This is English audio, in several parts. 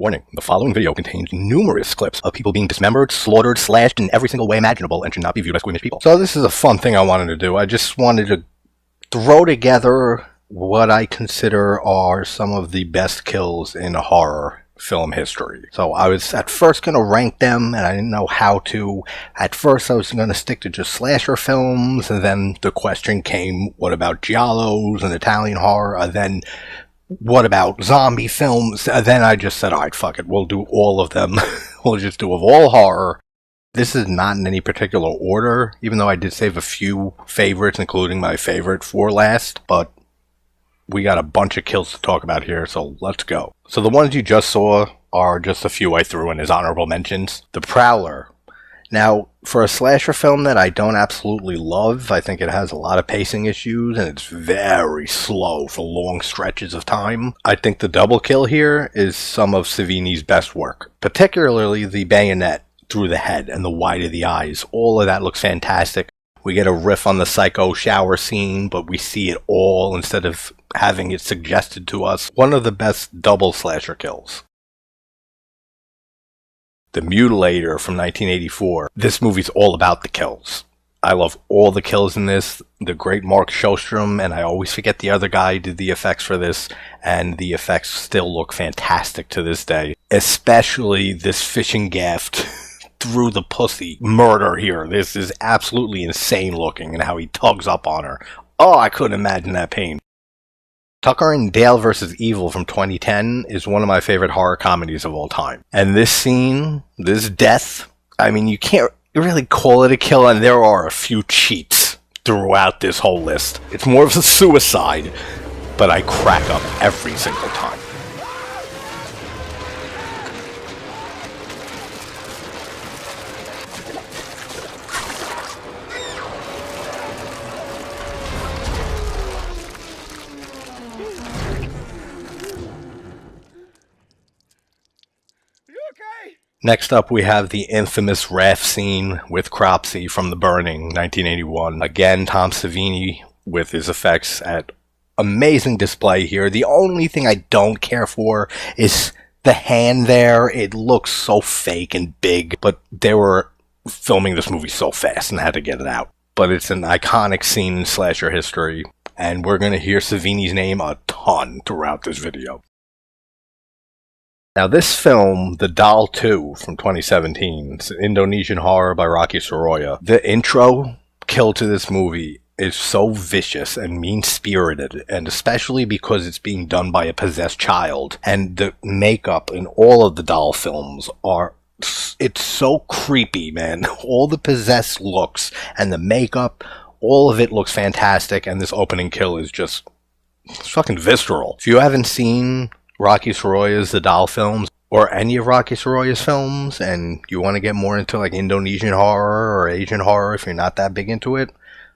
Warning, the following video contains numerous clips of people being dismembered, slaughtered, slashed in every single way imaginable and should not be viewed as squeamish people. So this is a fun thing I wanted to do. I just wanted to throw together what I consider are some of the best kills in horror film history. So I was at first going to rank them, and I didn't know how to. At first I was going to stick to just slasher films, and then the question came, what about giallos and Italian horror? And then what about zombie films? And then I just said, alright, fuck it, we'll do all of them. We'll just do of all horror. This is not in any particular order, even though I did save a few favorites, including my favorite for last, but we got a bunch of kills to talk about here, so let's go. So the ones you just saw are just a few I threw in as honorable mentions. The Prowler. Now, for a slasher film that I don't absolutely love, I think it has a lot of pacing issues, and it's very slow for long stretches of time. I think the double kill here is some of Savini's best work, particularly the bayonet through the head and the white of the eyes. All of that looks fantastic. We get a riff on the psycho shower scene, but we see it all instead of having it suggested to us. One of the best double slasher kills. The Mutilator from 1984. This movie's all about the kills. I love all the kills in this. The great Mark Shostrom, and I always forget the other guy, did the effects for this, and the effects still look fantastic to this day. Especially this fishing gaff through the pussy murder here. This is absolutely insane looking, and how he tugs up on her. Oh, I couldn't imagine that pain. Tucker and Dale vs. Evil from 2010 is one of my favorite horror comedies of all time. And this scene, this death, I mean, you can't really call it a kill, and there are a few cheats throughout this whole list. It's more of a suicide, but I crack up every single time. Next up, we have the infamous raft scene with Cropsey from The Burning, 1981. Again, Tom Savini with his effects at amazing display here. The only thing I don't care for is the hand there. It looks so fake and big, but they were filming this movie so fast and had to get it out. But it's an iconic scene in slasher history, and we're going to hear Savini's name a ton throughout this video. Now this film, The Doll 2 from 2017, it's an Indonesian horror by Rocky Soroya. The intro kill to this movie is so vicious and mean-spirited, and especially because it's being done by a possessed child. And the makeup in all of the doll films it's so creepy, man. All the possessed looks and the makeup, all of it looks fantastic, and this opening kill is just fucking visceral. If you haven't seen Rocky Soroya's The Doll films, or any of Rocky Soroya's films, and you want to get more into like Indonesian horror or Asian horror if you're not that big into it,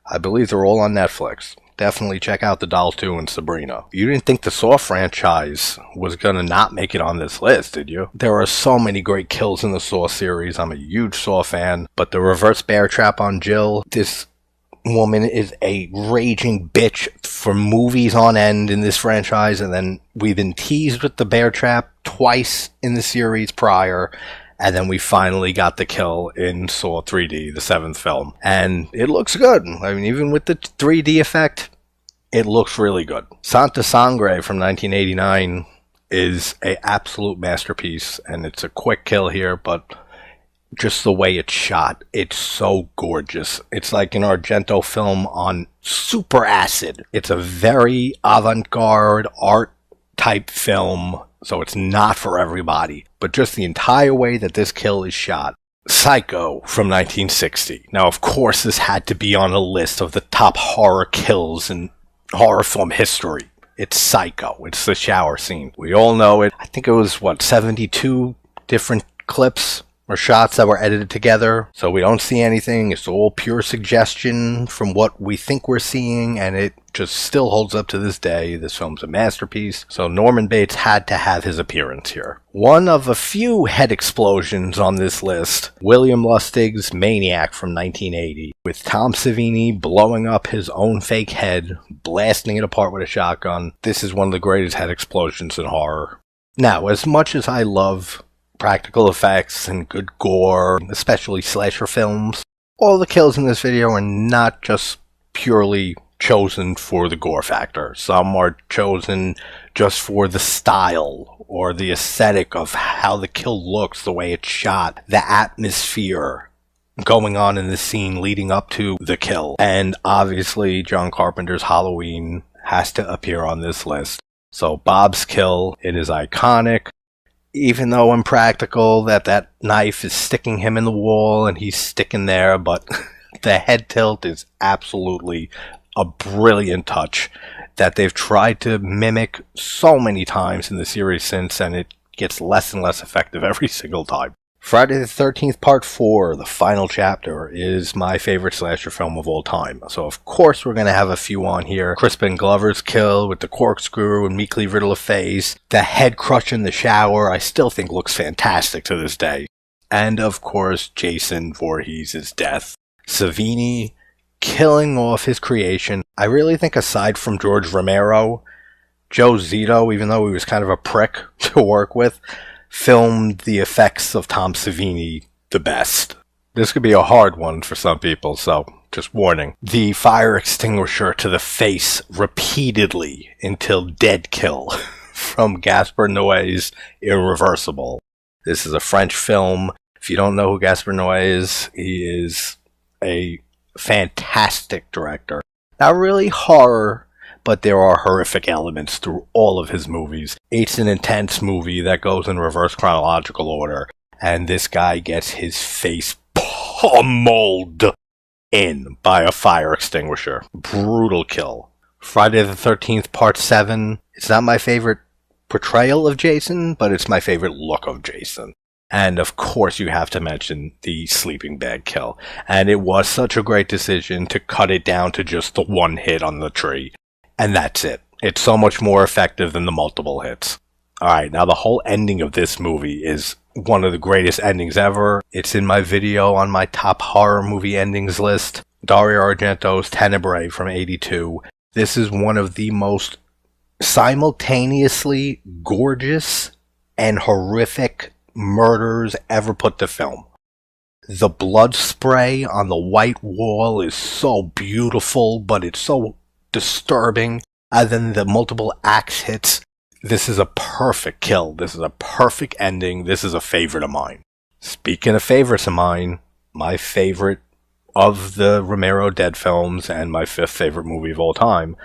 I believe they're all on Netflix. Definitely check out The Doll 2 and Sabrina. You didn't think the Saw franchise was gonna not make it on this list, did you? There are so many great kills in the Saw series. I'm a huge Saw fan, but the reverse bear trap on Jill, this woman is a raging bitch for movies on end in this franchise, and then we've been teased with the bear trap twice in the series prior, and then we finally got the kill in Saw 3D, the 7th film, and it looks good. I mean, even with the 3D effect, it looks really good. Santa Sangre from 1989 is an absolute masterpiece, and it's a quick kill here, but just the way it's shot, it's so gorgeous. It's like an Argento film on super acid. It's a very avant-garde art type film, so it's not for everybody. But just the entire way that this kill is shot. Psycho from 1960. Now, of course, this had to be on a list of the top horror kills in horror film history. It's Psycho. It's the shower scene. We all know it. I think it was, 72 different clips or shots that were edited together, so we don't see anything. It's all pure suggestion from what we think we're seeing, and it just still holds up to this day. This film's a masterpiece, so Norman Bates had to have his appearance here. One of a few head explosions on this list, William Lustig's Maniac from 1980, with Tom Savini blowing up his own fake head, blasting it apart with a shotgun. This is one of the greatest head explosions in horror. Now, as much as I love practical effects and good gore, especially slasher films, all the kills in this video are not just purely chosen for the gore factor. Some are chosen just for the style or the aesthetic of how the kill looks, the way it's shot, the atmosphere going on in the scene leading up to the kill. And obviously John Carpenter's Halloween has to appear on this list. So Bob's kill, it is iconic. Even though impractical that knife is sticking him in the wall and he's sticking there, but the head tilt is absolutely a brilliant touch that they've tried to mimic so many times in the series since, and it gets less and less effective every single time. Friday the 13th Part 4, the final chapter, is my favorite slasher film of all time. So of course we're going to have a few on here. Crispin Glover's kill with the corkscrew and meekly riddle of face. The head crush in the shower, I still think looks fantastic to this day. And of course Jason Voorhees' death. Savini killing off his creation. I really think aside from George Romero, Joe Zito, even though he was kind of a prick to work with, filmed the effects of Tom Savini the best. This could be a hard one for some people, so just warning. The fire extinguisher to the face repeatedly until dead kill from Gaspar Noé's Irreversible. This is a French film. If you don't know who Gaspar Noé is, he is a fantastic director. Not really horror, but there are horrific elements through all of his movies. It's an intense movie that goes in reverse chronological order, and this guy gets his face pummeled in by a fire extinguisher. Brutal kill. Friday the 13th Part 7. It's not my favorite portrayal of Jason, but it's my favorite look of Jason. And of course you have to mention the sleeping bag kill. And it was such a great decision to cut it down to just the one hit on the tree. And that's it. It's so much more effective than the multiple hits. Alright, now the whole ending of this movie is one of the greatest endings ever. It's in my video on my top horror movie endings list. Dario Argento's Tenebrae from '82. This is one of the most simultaneously gorgeous and horrific murders ever put to film. The blood spray on the white wall is so beautiful, but it's so disturbing. And then the multiple axe hits. This is a perfect kill. This is a perfect ending. This is a favorite of mine. Speaking of favorites of mine, my favorite of the Romero Dead films and my fifth favorite movie of all time,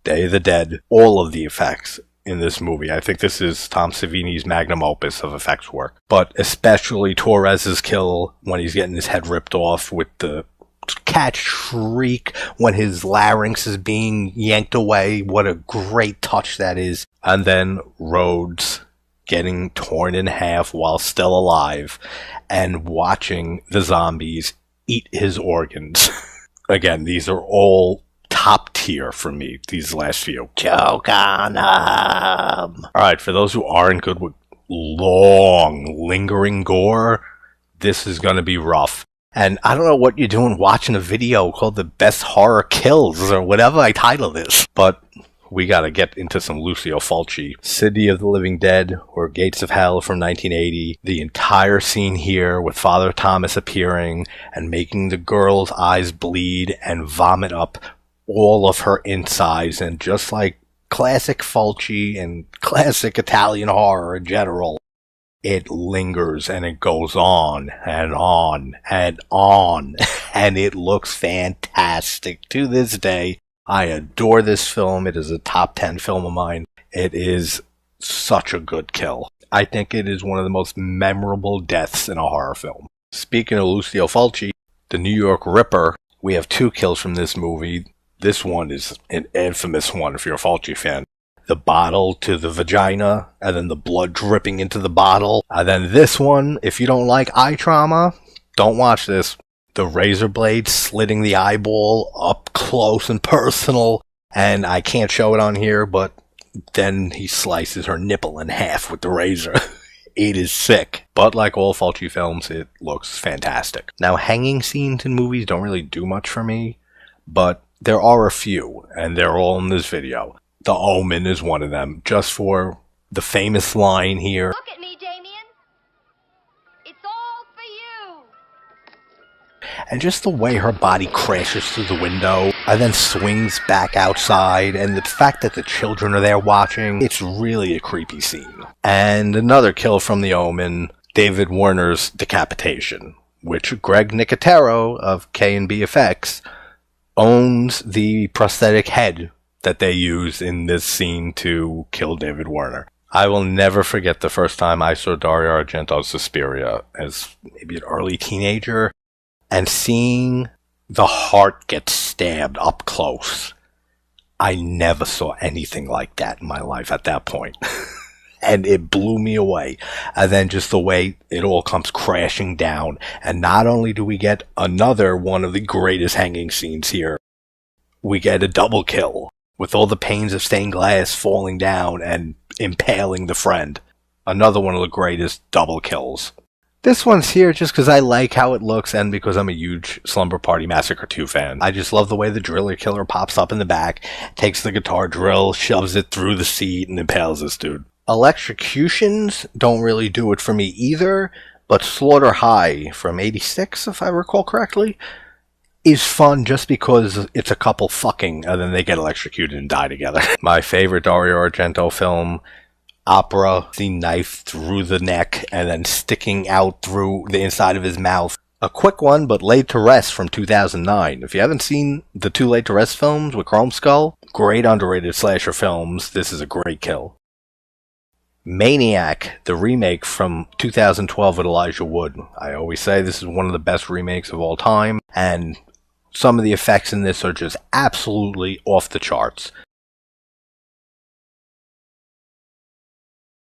Day of the Dead. All of the effects in this movie. I think this is Tom Savini's magnum opus of effects work. But especially Torres's kill when he's getting his head ripped off with the cat shriek when his larynx is being yanked away. What a great touch that is. And then Rhodes getting torn in half while still alive and watching the zombies eat his organs. Again, these are all top tier for me, these last few. Choke on them. Alright, for those who aren't good with long, lingering gore, this is going to be rough. And I don't know what you're doing watching a video called The Best Horror Kills or whatever I title this, but we gotta get into some Lucio Fulci. City of the Living Dead or Gates of Hell from 1980. The entire scene here with Father Thomas appearing and making the girl's eyes bleed and vomit up all of her insides, and just like classic Fulci and classic Italian horror in general, it lingers and it goes on and on and on, and it looks fantastic to this day. I adore this film. It is a top 10 film of mine. It is such a good kill. I think it is one of the most memorable deaths in a horror film. Speaking of Lucio Fulci, the New York Ripper, we have two kills from this movie. This one is an infamous one if you're a Fulci fan. The bottle to the vagina, and then the blood dripping into the bottle. And then this one, if you don't like eye trauma, don't watch this. The razor blade slitting the eyeball up close and personal. And I can't show it on here, but then he slices her nipple in half with the razor. It is sick. But like all Fulci films, it looks fantastic. Now, hanging scenes in movies don't really do much for me, but there are a few, and they're all in this video. The Omen is one of them, just for The famous line here. Look at me, Damien. It's all for you. And just the way her body crashes through the window and then swings back outside, and the fact that the children are there watching, it's really a creepy scene. And another kill from The Omen, David Warner's decapitation, which Greg Nicotero of K&B Effects owns the prosthetic head that they use in this scene to kill David Warner. I will never forget the first time I saw Dario Argento's Suspiria as maybe an early teenager, and seeing the heart get stabbed up close. I never saw anything like that in my life at that point. And it blew me away. And then just the way it all comes crashing down. And not only do we get another one of the greatest hanging scenes here, we get a double kill with all the panes of stained glass falling down and impaling the friend. Another one of the greatest double kills. This one's here just because I like how it looks and because I'm a huge Slumber Party Massacre 2 fan. I just love the way the driller killer pops up in the back, takes the guitar drill, shoves it through the seat, and impales this dude. Electrocutions don't really do it for me either, but Slaughter High from 86, if I recall correctly, is fun just because it's a couple fucking and then they get electrocuted and die together. My favorite Dario Argento film, Opera, the knife through the neck and then sticking out through the inside of his mouth. A quick one, but Laid to Rest from 2009. If you haven't seen the two Laid to Rest films with Chrome Skull, great underrated slasher films. This is a great kill. Maniac, the remake from 2012 with Elijah Wood. I always say this is one of the best remakes of all time, and some of the effects in this are just absolutely off the charts.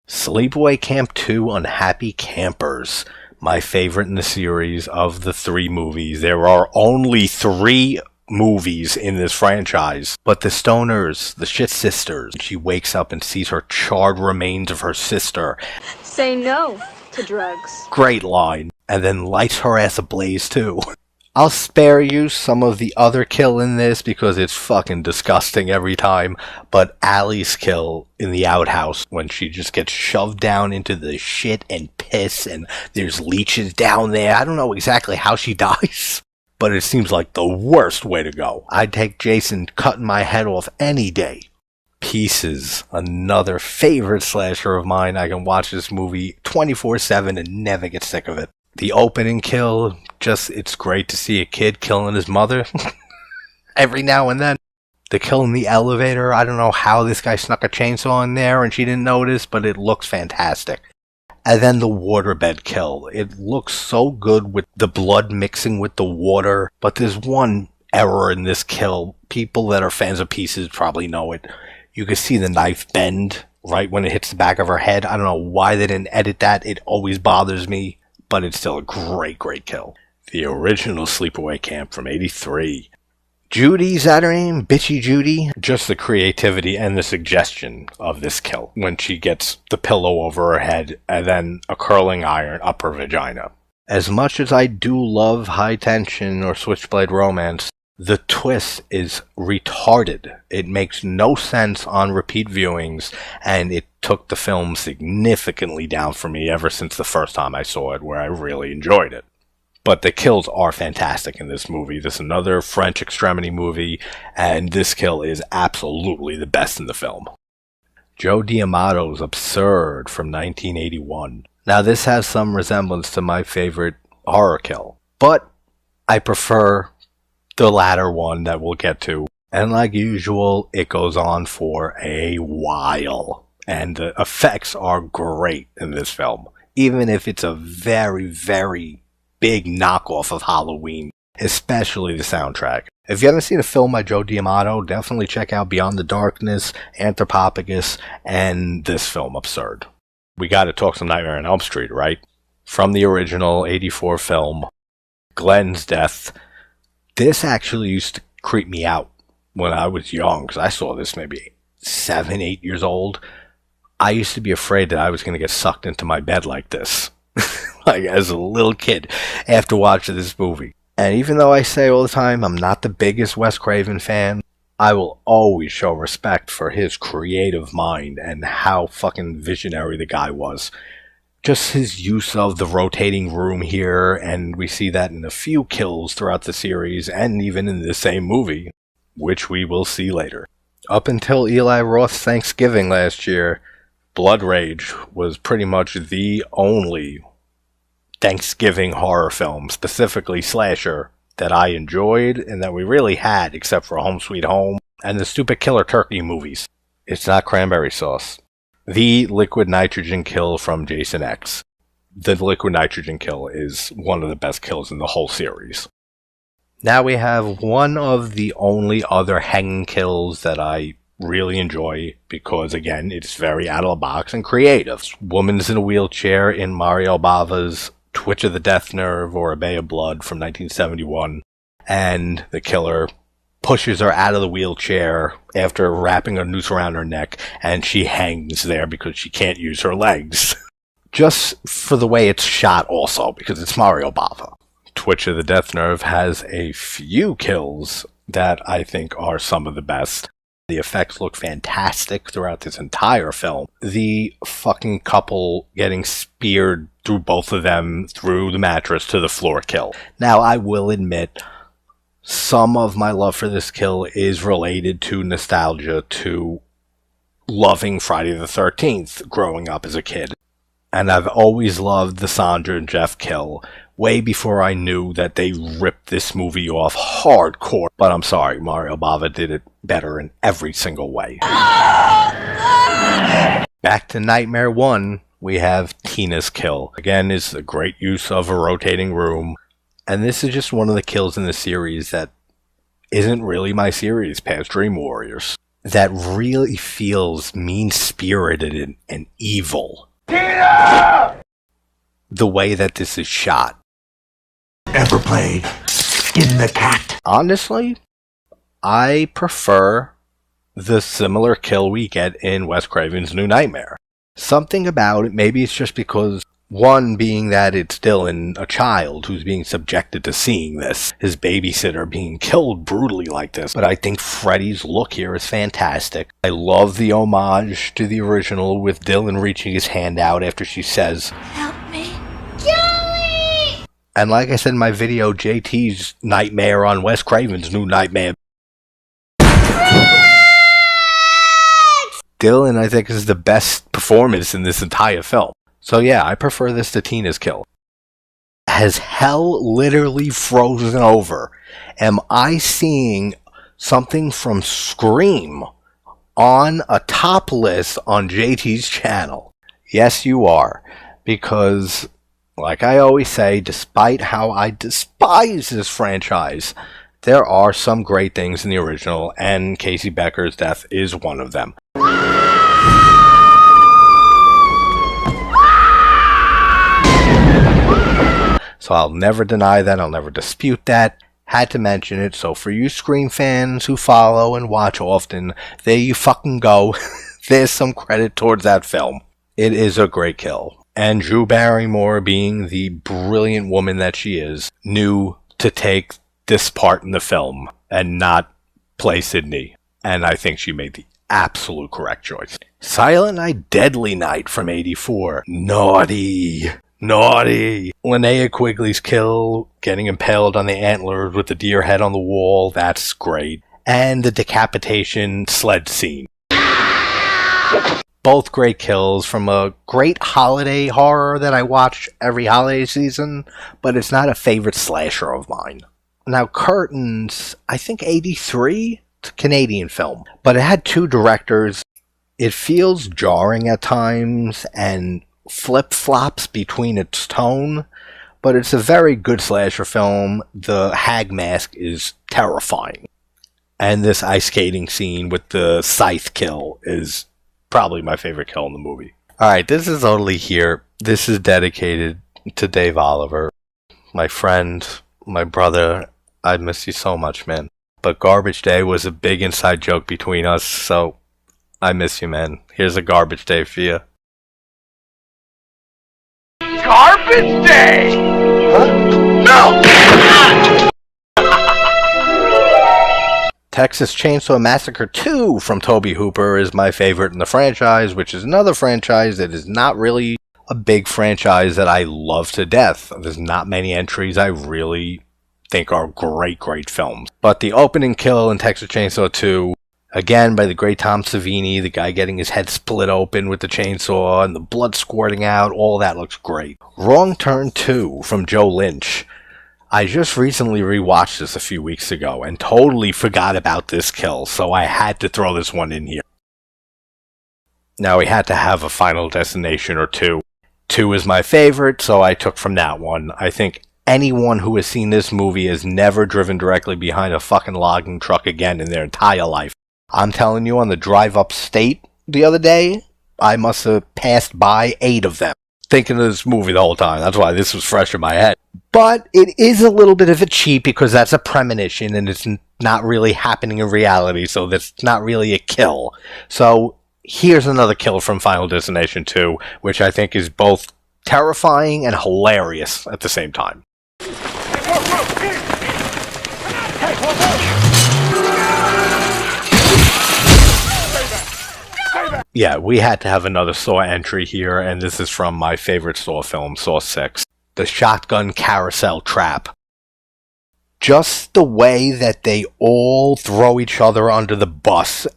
Sleepaway Camp 2 Unhappy Campers, my favorite in the series of the 3 movies. There are only 3 movies in this franchise, but the stoners, the shit sisters, she wakes up and sees her charred remains of her sister. Say no to drugs. Great line. And then lights her ass ablaze too. I'll spare you some of the other kill in this because it's fucking disgusting every time, but Allie's kill in the outhouse when she just gets shoved down into the shit and piss and there's leeches down there. I don't know exactly how she dies, but it seems like the worst way to go. I'd take Jason cutting my head off any day. Pieces, another favorite slasher of mine. I can watch this movie 24/7 and never get sick of it. The opening kill, just, it's great to see a kid killing his mother every now and then. The kill in the elevator, I don't know how this guy snuck a chainsaw in there and she didn't notice, but it looks fantastic. And then the waterbed kill. It looks so good with the blood mixing with the water, but there's one error in this kill. People that are fans of Pieces probably know it. You can see the knife bend right when it hits the back of her head. I don't know why they didn't edit that. It always bothers me, but it's still a great, great kill. The original Sleepaway Camp from 83. Judy's that her name? Bitchy Judy? Just the creativity and the suggestion of this kill when she gets the pillow over her head and then a curling iron up her vagina. As much as I do love high tension or switchblade romance, the twist is retarded. It makes no sense on repeat viewings, and it took the film significantly down for me ever since the first time I saw it, where I really enjoyed it. But the kills are fantastic in this movie. This is another French extremity movie, and this kill is absolutely the best in the film. Joe D'Amato's Absurd from 1981. Now this has some resemblance to my favorite horror kill, but I prefer the latter one that we'll get to. And like usual, it goes on for a while. And the effects are great in this film, even if it's a very, very big knockoff of Halloween, especially the soundtrack. If you haven't seen a film by Joe D'Amato, definitely check out Beyond the Darkness, Anthropophagus, and this film, Absurd. We gotta talk some Nightmare on Elm Street, right? From the original 84 film, Glenn's death. This actually used to creep me out when I was young, because I saw this maybe 7, 8 years old. I used to be afraid that I was going to get sucked into my bed like this, like as a little kid, after watching this movie. And even though I say all the time I'm not the biggest Wes Craven fan, I will always show respect for his creative mind and how fucking visionary the guy was. Just his use of the rotating room here, and we see that in a few kills throughout the series and even in the same movie, which we will see later. Up until Eli Roth's Thanksgiving last year, Blood Rage was pretty much the only Thanksgiving horror film, specifically slasher, that I enjoyed and that we really had, except for Home Sweet Home and the stupid Killer Turkey movies. It's not cranberry sauce. The liquid nitrogen kill from Jason X. The liquid nitrogen kill is one of the best kills in the whole series. Now we have one of the only other hanging kills that I really enjoy because, again, it's very out of the box and creative. Woman's in a wheelchair in Mario Bava's Twitch of the Death Nerve or A Bay of Blood from 1971, and the killer pushes her out of the wheelchair after wrapping a noose around her neck, and she hangs there because she can't use her legs. Just for the way it's shot also, because it's Mario Bava. Twitch of the Death Nerve has a few kills that I think are some of the best. The effects look fantastic throughout this entire film. The fucking couple getting speared through both of them through the mattress to the floor kill. Now, I will admit, some of my love for this kill is related to nostalgia, to loving Friday the 13th growing up as a kid. And I've always loved the Sandra and Jeff kill, way before I knew that they ripped this movie off hardcore. But I'm sorry, Mario Bava did it better in every single way. Back to Nightmare 1, we have Tina's kill. Again, is a great use of a rotating room. And this is just one of the kills in the series that isn't really my series past Dream Warriors. That really feels mean-spirited and evil. Tina! The way that this is shot. Ever played Skin the Cat? Honestly, I prefer the similar kill we get in Wes Craven's New Nightmare. Something about it, maybe it's just because, one being that it's Dylan, a child who's being subjected to seeing this, his babysitter being killed brutally like this, but I think Freddy's look here is fantastic. I love the homage to the original with Dylan reaching his hand out after she says, Help me. Joey! and like I said in my video, JT's Nightmare on Wes Craven's New Nightmare. Dylan, I think, is the best performance in this entire film. So yeah, I prefer this to Tina's kill. Has hell literally frozen over? Am I seeing something from Scream on a top list on JT's channel? Yes, you are. Because, like I always say, despite how I despise this franchise, there are some great things in the original, and Casey Becker's death is one of them. So I'll never deny that, I'll never dispute that. Had to mention it, so for you Scream fans who follow and watch often, there you fucking go. There's some credit towards that film. It is a great kill. And Drew Barrymore, being the brilliant woman that she is, knew to take this part in the film and not play Sydney. And I think she made the absolute correct choice. Silent Night, Deadly Night from '84. Naughty. Linnea Quigley's kill, getting impaled on the antlers with the deer head on the wall, that's great. And the decapitation sled scene. Both great kills from a great holiday horror that I watch every holiday season, but it's not a favorite slasher of mine. Now, Curtains, I think '83, it's a Canadian film, but it had two directors. It feels jarring at times and flip-flops between its tone, but it's a very good slasher film. The hag mask is terrifying. And this ice skating scene with the scythe kill is probably my favorite kill in the movie. Alright, this is Totally Here. This is dedicated to Dave Oliver. My friend, my brother, I miss you so much, man. But Garbage Day was a big inside joke between us, so I miss you, man. Here's a Garbage Day for you. Garbage Day! Huh? No! Texas Chainsaw Massacre 2 from Tobe Hooper is my favorite in the franchise, which is another franchise that is not really a big franchise that I love to death. There's not many entries I really think are great films. But the opening kill in Texas Chainsaw 2, again by the great Tom Savini, the guy getting his head split open with the chainsaw and the blood squirting out, all that looks great. Wrong Turn 2 from Joe Lynch. I just recently rewatched this a few weeks ago and totally forgot about this kill, so I had to throw this one in here. Now, we had to have a Final Destination or two. 2 is my favorite, so I took from that one. I think anyone who has seen this movie has never driven directly behind a fucking logging truck again in their entire life. I'm telling you, on the drive upstate the other day, I must have passed by 8 of them, thinking of this movie the whole time. That's why this was fresh in my head. But it is a little bit of a cheat because that's a premonition and it's not really happening in reality, so that's not really a kill. So here's another kill from Final Destination 2, which I think is both terrifying and hilarious at the same time. Yeah, we had to have another Saw entry here, and this is from my favorite Saw film, Saw 6. The shotgun carousel trap. Just the way that they all throw each other under the bus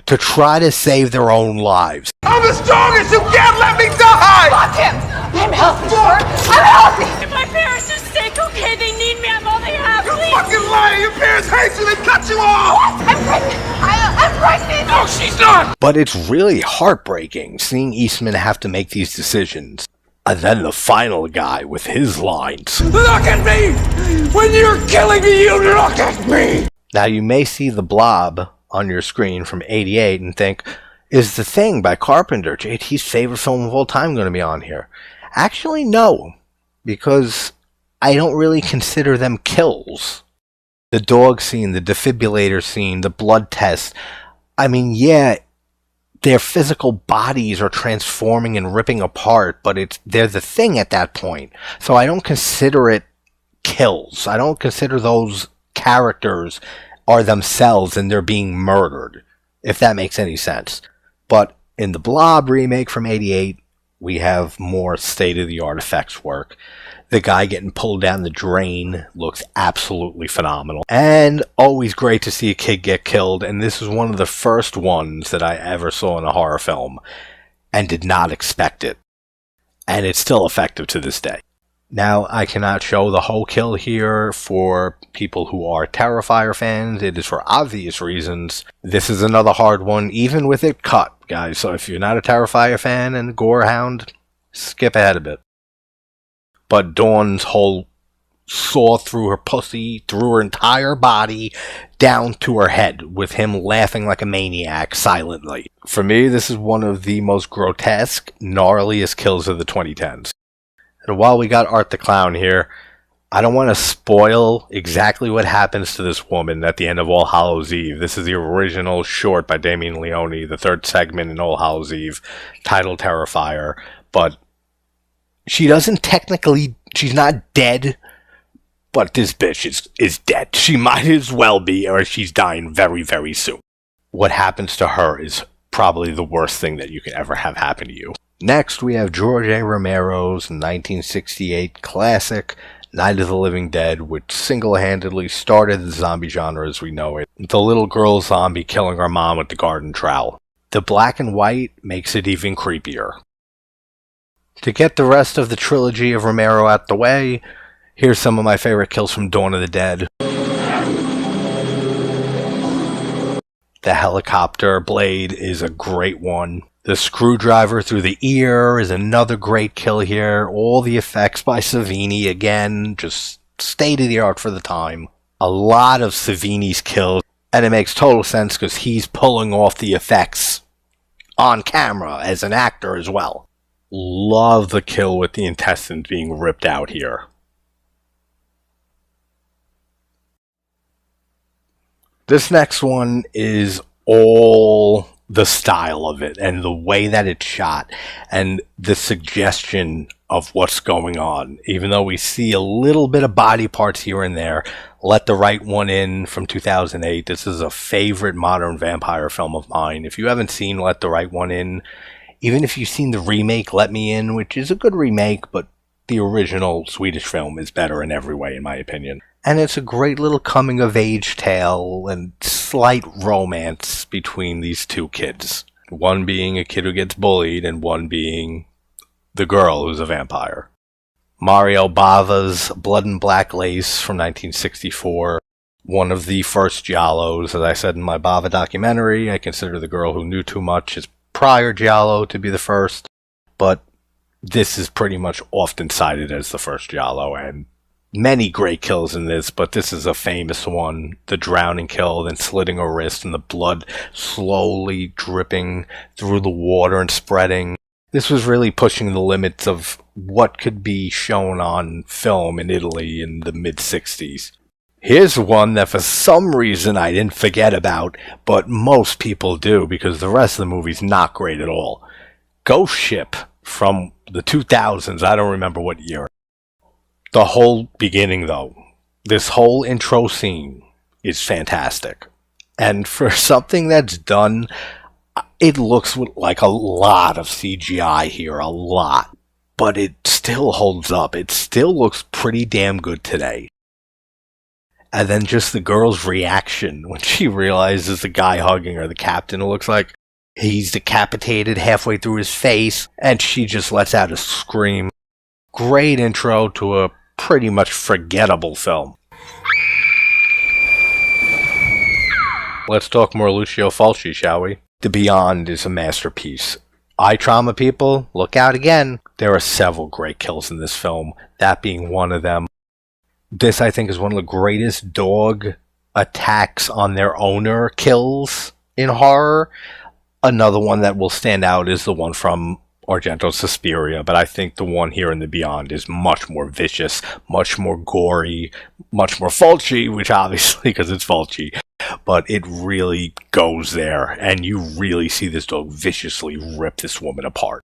to try to save their own lives. I'm the strongest! You can't let me die! Fuck him! I'm healthy, sir! I'm healthy! If my parents are sick, okay, they need me, I'm all they have, You please! fucking liar! Your parents hate you! They cut you off! I'm pregnant! I'm pregnant! No, she's not! But it's really heartbreaking seeing Eastman have to make these decisions. And then the final guy with his lines. Look at me! When you're killing me, you look at me! Now you may see The Blob on your screen from '88 and think, is The Thing by Carpenter, JT's favorite film of all time, going to be on here? Actually, no, because I don't really consider them kills. The dog scene, the defibrillator scene, the blood test, I mean, yeah, their physical bodies are transforming and ripping apart, but they're the Thing at that point. So I don't consider it kills. I don't consider those characters are themselves and they're being murdered, if that makes any sense. But in the Blob remake from '88, we have more state-of-the-art effects work. The guy getting pulled down the drain looks absolutely phenomenal. And always great to see a kid get killed, and this is one of the first ones that I ever saw in a horror film, and did not expect it. And it's still effective to this day. Now, I cannot show the whole kill here for people who are Terrifier fans. It is for obvious reasons. This is another hard one, even with it cut, guys. So if you're not a Terrifier fan and Gorehound, skip ahead a bit. But Dawn's whole saw through her pussy, through her entire body, down to her head, with him laughing like a maniac silently. For me, this is one of the most grotesque, gnarliest kills of the 2010s. And while we got Art the Clown here, I don't want to spoil exactly what happens to this woman at the end of All Hallows Eve. This is the original short by Damien Leone, the third segment in All Hallows Eve, titled Terrifier. But she doesn't technically, she's not dead, but this bitch is dead. She might as well be, or she's dying very, very soon. What happens to her is probably the worst thing that you can ever have happen to you. Next, we have George A. Romero's 1968 classic, Night of the Living Dead, which single-handedly started the zombie genre as we know it. The little girl zombie killing her mom with the garden trowel. The black and white makes it even creepier. To get the rest of the trilogy of Romero out the way, here's some of my favorite kills from Dawn of the Dead. The helicopter blade is a great one. The screwdriver through the ear is another great kill here. All the effects by Savini, again, just state-of-the-art for the time. A lot of Savini's kills, and it makes total sense because he's pulling off the effects on camera as an actor as well. Love the kill with the intestines being ripped out here. This next one is all the style of it and the way that it's shot and the suggestion of what's going on. Even though we see a little bit of body parts here and there, Let the Right One In from 2008. This is a favorite modern vampire film of mine. If you haven't seen Let the Right One In, even if you've seen the remake Let Me In, which is a good remake, but the original Swedish film is better in every way, in my opinion. And it's a great little coming-of-age tale and slight romance between these two kids. One being a kid who gets bullied, and one being the girl who's a vampire. Mario Bava's Blood and Black Lace from 1964. One of the first giallos, as I said in my Bava documentary. I consider The Girl Who Knew Too Much his prior giallo to be the first, but this is pretty much often cited as the first giallo, and many great kills in this, but this is a famous one. The drowning kill, then slitting a wrist, and the blood slowly dripping through the water and spreading. This was really pushing the limits of what could be shown on film in Italy in the mid-60s. Here's one that for some reason I didn't forget about, but most people do, because the rest of the movie's not great at all. Ghost Ship from the 2000s, I don't remember what year. The whole beginning, though, this whole intro scene is fantastic. And for something that's done, it looks like a lot of CGI here, a lot. But it still holds up. It still looks pretty damn good today. And then just the girl's reaction when she realizes the guy hugging her, the captain, it looks like he's decapitated halfway through his face, and she just lets out a scream. Great intro to a pretty much forgettable film. Let's talk more Lucio Fulci, shall we? The Beyond is a masterpiece. Eye trauma people, look out again. There are several great kills in this film, that being one of them. This, I think, is one of the greatest dog attacks on their owner kills in horror. Another one that will stand out is the one from Argento's Suspiria, but I think the one here in The Beyond is much more vicious, much more gory, much more Fulci, which obviously, because it's Fulci, but it really goes there, and you really see this dog viciously rip this woman apart.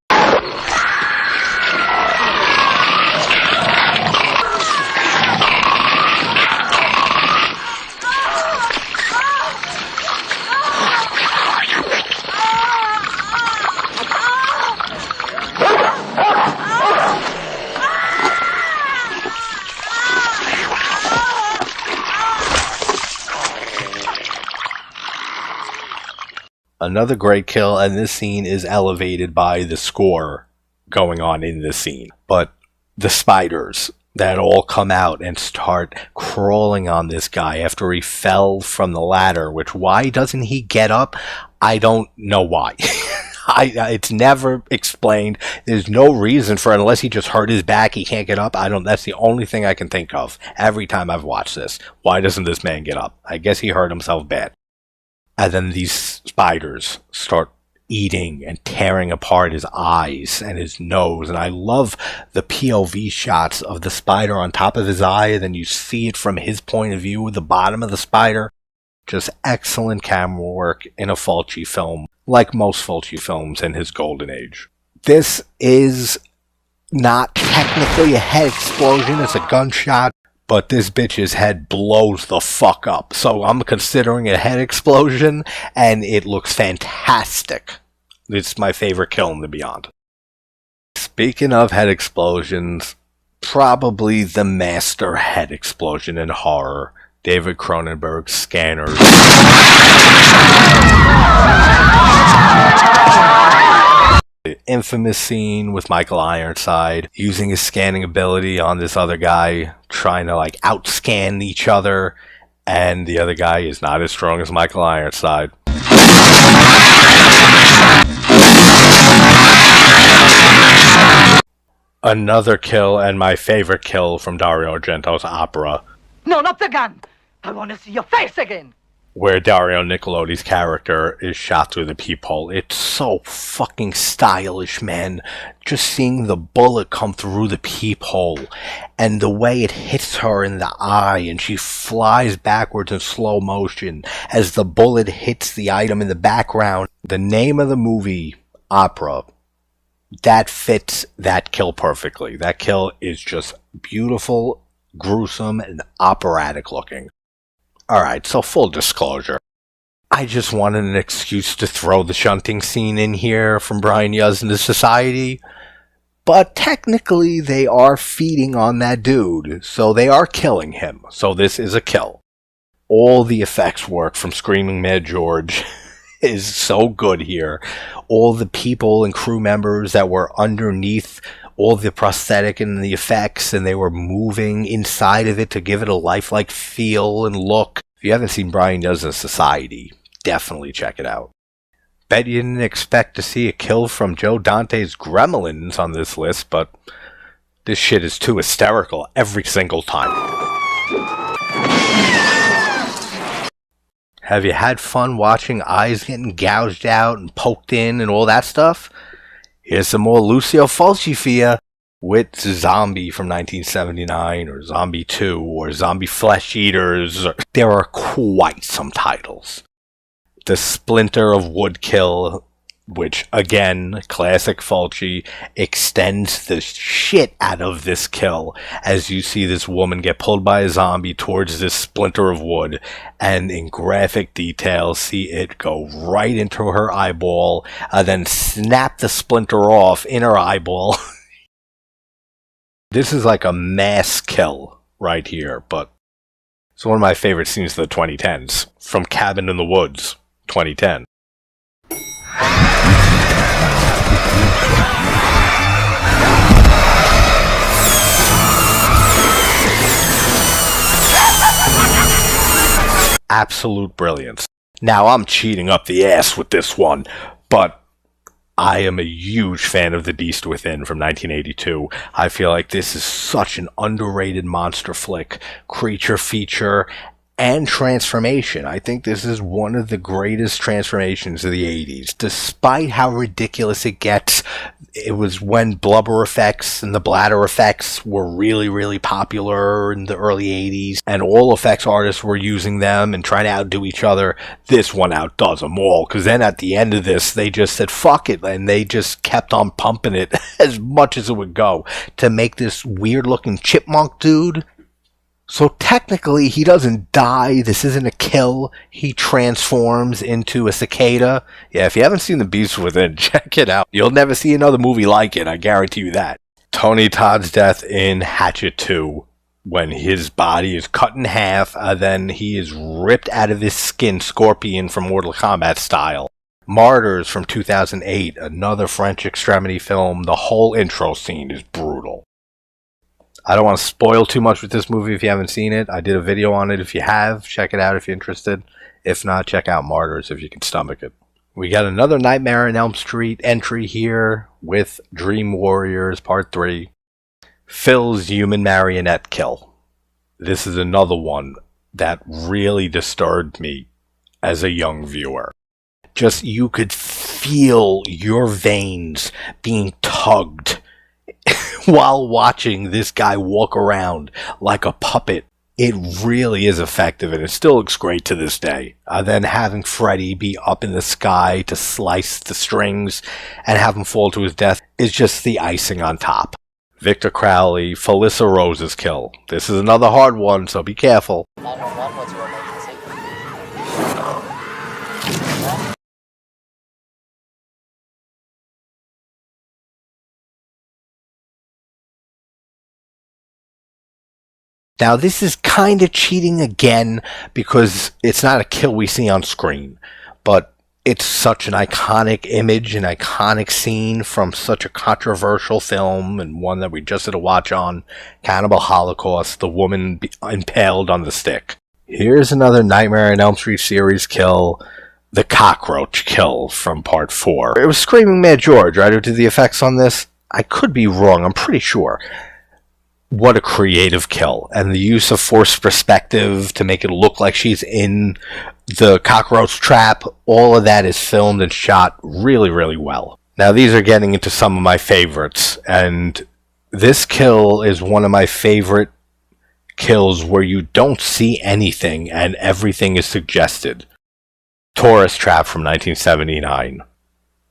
Another great kill, and this scene is elevated by the score going on in this scene. But the spiders that all come out and start crawling on this guy after he fell from the ladder, which why doesn't he get up? I don't know why. It's never explained. There's no reason for it, unless he just hurt his back, he can't get up. That's the only thing I can think of every time I've watched this. Why doesn't this man get up? I guess he hurt himself bad. And then these spiders start eating and tearing apart his eyes and his nose. And I love the POV shots of the spider on top of his eye. And then you see it from his point of view, the bottom of the spider. Just excellent camera work in a Fulci film, like most Fulci films in his golden age. This is not technically a head explosion, it's a gunshot. But this bitch's head blows the fuck up. So I'm considering it a head explosion, and it looks fantastic. It's my favorite kill in The Beyond. Speaking of head explosions, probably the master head explosion in horror, David Cronenberg's Scanners. The infamous scene with Michael Ironside using his scanning ability on this other guy, trying to outscan each other, and the other guy is not as strong as Michael Ironside. Another kill, and my favorite kill from Dario Argento's Opera. No, not the gun! I want to see your face again! Where Dario Nicolodi's character is shot through the peephole. It's so fucking stylish, man. Just seeing the bullet come through the peephole and the way it hits her in the eye and she flies backwards in slow motion as the bullet hits the item in the background. The name of the movie, Opera, that fits that kill perfectly. That kill is just beautiful, gruesome, and operatic looking. Alright, so full disclosure. I just wanted an excuse to throw the shunting scene in here from Brian Yuzna's Society. But technically they are feeding on that dude, so they are killing him. So this is a kill. All the effects work from Screaming Mad George is so good here. All the people and crew members that were underneath all the prosthetic and the effects, and they were moving inside of it to give it a lifelike feel and look. If you haven't seen Brian Yuzna's Society, definitely check it out. Bet you didn't expect to see a kill from Joe Dante's Gremlins on this list, but this shit is too hysterical every single time. Have you had fun watching eyes getting gouged out and poked in and all that stuff? Here's some more Lucio Fulci for you with Zombie from 1979, or Zombie 2, or Zombie Flesh Eaters. There are quite some titles. The Splinter of Wood kill, which, again, classic Fulci, extends the shit out of this kill as you see this woman get pulled by a zombie towards this splinter of wood, and in graphic detail see it go right into her eyeball, then snap the splinter off in her eyeball. This is like a mass kill right here, but it's one of my favorite scenes of the 2010s, from Cabin in the Woods, 2010. Absolute brilliance. Now, I'm cheating up the ass with this one, but I am a huge fan of The Beast Within from 1982. I feel like this is such an underrated monster flick, creature feature, and transformation. I think this is one of the greatest transformations of the 80s. Despite how ridiculous it gets, it was when blubber effects and the bladder effects were really, really popular in the early 80s, and all effects artists were using them and trying to outdo each other. This one outdoes them all, because then at the end of this, they just said, fuck it, and they just kept on pumping it as much as it would go to make this weird-looking chipmunk dude. So technically, he doesn't die. This isn't a kill. He transforms into a cicada. Yeah, if you haven't seen The Beast Within, check it out. You'll never see another movie like it, I guarantee you that. Tony Todd's death in Hatchet 2, when his body is cut in half, then he is ripped out of his skin, Scorpion from Mortal Kombat style. Martyrs from 2008, another French extremity film. The whole intro scene is brutal. I don't want to spoil too much with this movie if you haven't seen it. I did a video on it. If you have, check it out if you're interested. If not, check out Martyrs if you can stomach it. We got another Nightmare on Elm Street entry here with Dream Warriors Part 3. Phil's human marionette kill. This is another one that really disturbed me as a young viewer. Just, you could feel your veins being tugged while watching this guy walk around like a puppet. It really is effective, and it still looks great to this day. Then having Freddy be up in the sky to slice the strings and have him fall to his death is just the icing on top. Victor Crowley, Felissa Rose's kill. This is another hard one, so be careful. 911, what's your emergency? Now, this is kind of cheating again because it's not a kill we see on screen, but it's such an iconic image, an iconic scene from such a controversial film, and one that we just did a watch on, Cannibal Holocaust, the woman impaled on the stick. Here's another Nightmare on Elm Street series kill, the cockroach kill from Part 4. It was Screaming Mad George, right, who did the effects on this? I could be wrong, I'm pretty sure. What a creative kill, and the use of forced perspective to make it look like she's in the cockroach trap. All of that is filmed and shot really, really well. Now, these are getting into some of my favorites, and this kill is one of my favorite kills where you don't see anything and everything is suggested. Tourist Trap from 1979,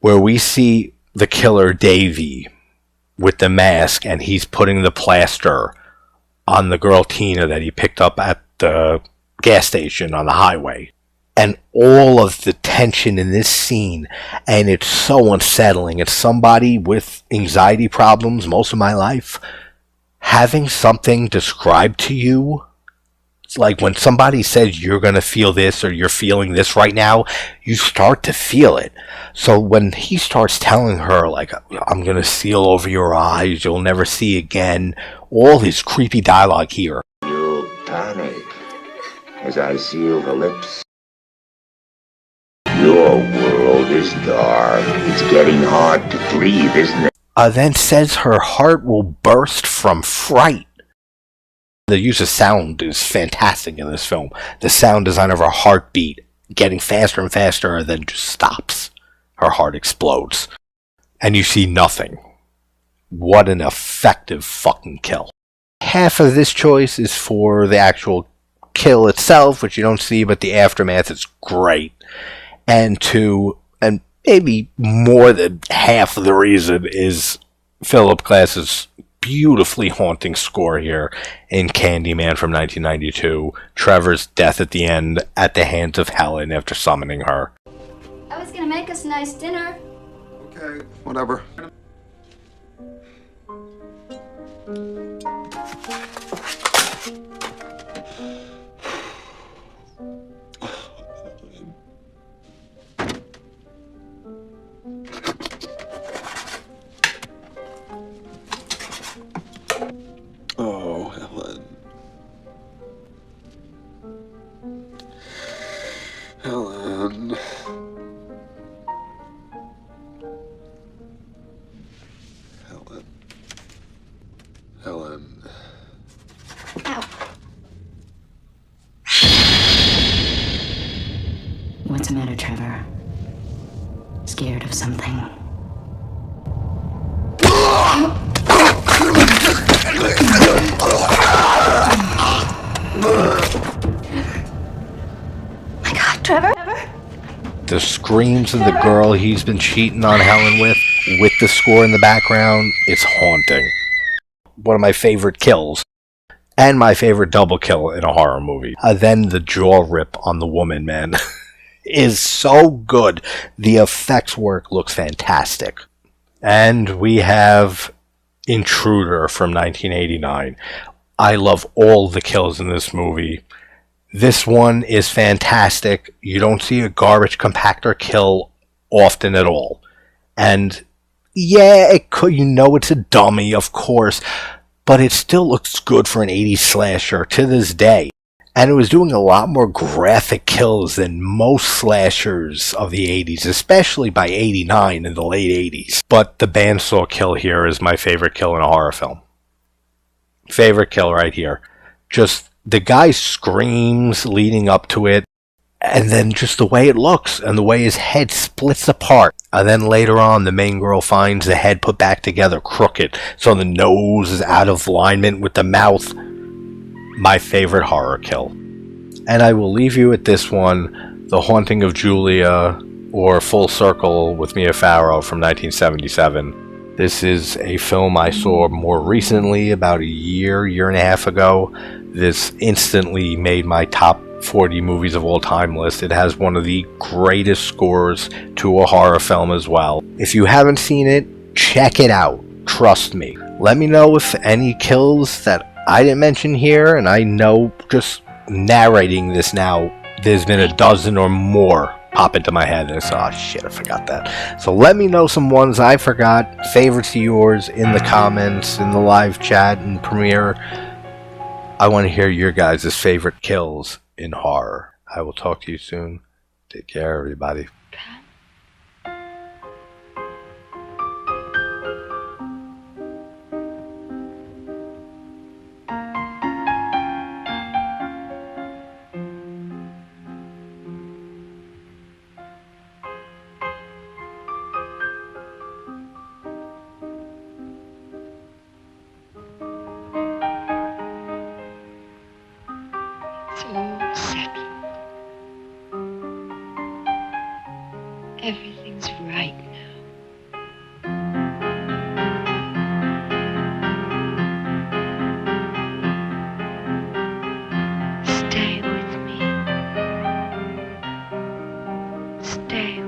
where we see the killer Davy with the mask, and he's putting the plaster on the girl Tina that he picked up at the gas station on the highway. And all of the tension in this scene, and it's so unsettling. It's somebody with anxiety problems most of my life. Having something described to you, it's like when somebody says you're going to feel this or you're feeling this right now, you start to feel it. So when he starts telling her, like, I'm going to seal over your eyes, you'll never see again, all his creepy dialogue here. You'll panic as I seal the lips. Your world is dark. It's getting hard to breathe, isn't it? Then says her heart will burst from fright. The use of sound is fantastic in this film. The sound design of her heartbeat getting faster and faster, and then just stops. Her heart explodes. And you see nothing. What an effective fucking kill. Half of this choice is for the actual kill itself, which you don't see, but the aftermath is great. And maybe more than half of the reason is Philip Glass's beautifully haunting score here in Candyman from 1992. Trevor's death at the end at the hands of Helen after summoning her. I was gonna make us a nice dinner. Okay, whatever. Oh, Helen. Helen. Helen. Helen. Ow. What's the matter, Trevor? Scared of something? My God, Trevor? The screams of the girl he's been cheating on Helen with the score in the background, it's haunting. One of my favorite kills, and my favorite double kill in a horror movie. Then the jaw rip on the woman, man, is so good. The effects work looks fantastic. And we have Intruder from 1989. I love all the kills in this movie. This one is fantastic. You don't see a garbage compactor kill often at all. And yeah, it could, it's a dummy, of course, but it still looks good for an 80s slasher to this day. And it was doing a lot more graphic kills than most slashers of the 80s, especially by 89 in the late 80s. But the bandsaw kill here is my favorite kill in a horror film. Favorite kill right here. Just the guy screams leading up to it, and then just the way it looks and the way his head splits apart. And then later on, the main girl finds the head put back together crooked, so the nose is out of alignment with the mouth. My favorite horror kill. And I will leave you with this one, The Haunting of Julia, or Full Circle with Mia Farrow from 1977. This is a film I saw more recently, about a year and a half ago. This instantly made my top 40 movies of all time list. It has one of the greatest scores to a horror film as well. If you haven't seen it, check it out. Trust me. Let me know if any kills that I didn't mention here, and I know just narrating this now, there's been a dozen or more pop into my head, and it's, oh shit, I forgot that. So let me know some ones I forgot, favorites of yours, in the comments, in the live chat, and Premiere. I want to hear your guys' favorite kills in horror. I will talk to you soon. Take care, everybody. So settled. Everything's right now. Stay